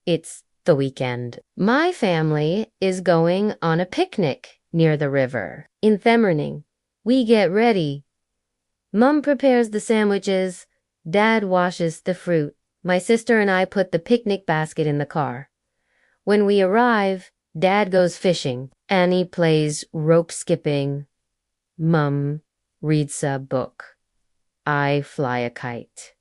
It's the weekend. My family is going on a picnic near the river. In the morning, we get ready. Mom prepares the sandwiches. Dad washes the fruit. My sister and I put the picnic basket in the car. When we arrive, Dad goes fishing. Annie plays rope skipping. Mom reads a book. I fly a kite.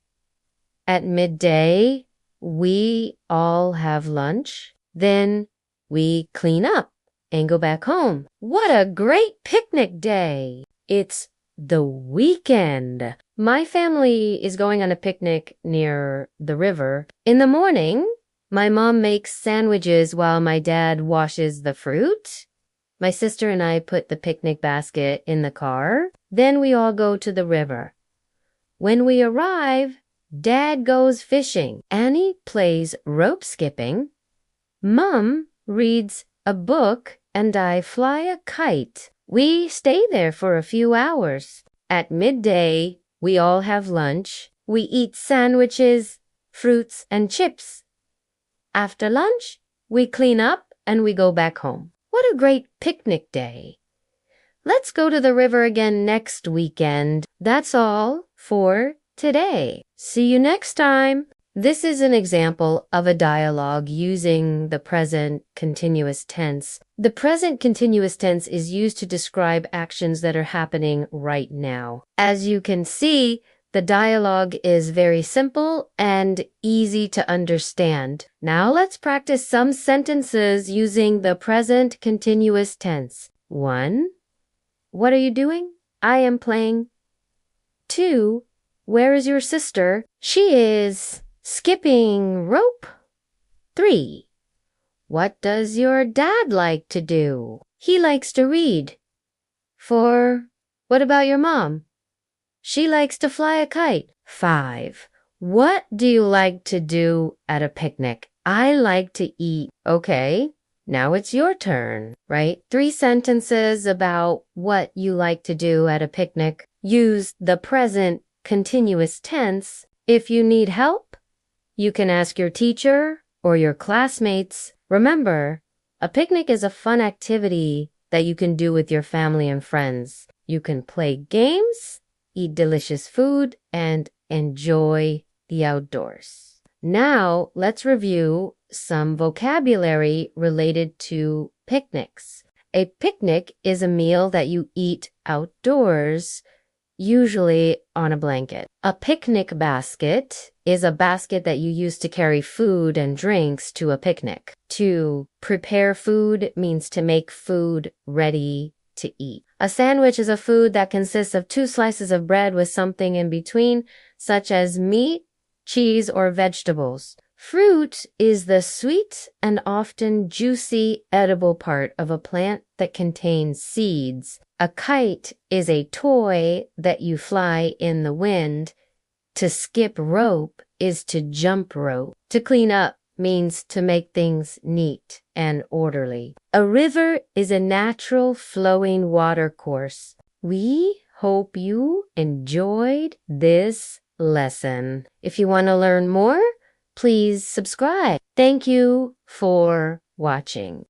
At midday, we all have lunch. Then we clean up and go back home. What a great picnic day! It's the weekend. My family is going on a picnic near the river. In the morning, my mom makes sandwiches while my dad washes the fruit. My sister and I put the picnic basket in the car. Then we all go to the river. When we arrive, Dad goes fishing. Annie plays rope skipping. Mom reads a book and I fly a kite. We stay there for a few hours. At midday, we all have lunch. We eat sandwiches, fruits, and chips. After lunch, we clean up and we go back home. What a great picnic day. Let's go to the river again next weekend. That's all for today. See you next time. This is an example of a dialogue using the present continuous tense. The present continuous tense is used to describe actions that are happening right now. As you can see, the dialogue is very simple and easy to understand. Now let's practice some sentences using the present continuous tense. 1. What are you doing? I am playing. 2. Where is your sister? She is skipping rope. 3. What does your dad like to do? He likes to read. 4. What about your mom? She likes to fly a kite. 5. What do you like to do at a picnic? I like to eat. Okay, now it's your turn. Write 3 sentences about what you like to do at a picnic. Use the present continuous tense. If you need help, you can ask your teacher or your classmates. Remember, a picnic is a fun activity that you can do with your family and friends. You can play games, eat delicious food, and enjoy the outdoors. Now, let's review some vocabulary related to picnics. A picnic is a meal that you eat outdoors, usually on a blanket. A picnic basket is a basket that you use to carry food and drinks to a picnic. To prepare food means to make food ready to eat. A sandwich is a food that consists of 2 slices of bread with something in between, such as meat, cheese, or vegetables. Fruit is the sweet and often juicy edible part of a plant that contains seeds. A kite is a toy that you fly in the wind. To skip rope is to jump rope. To clean up means to make things neat and orderly. A river is a natural flowing water course. We hope you enjoyed this lesson. If you want to learn more, please subscribe. Thank you for watching.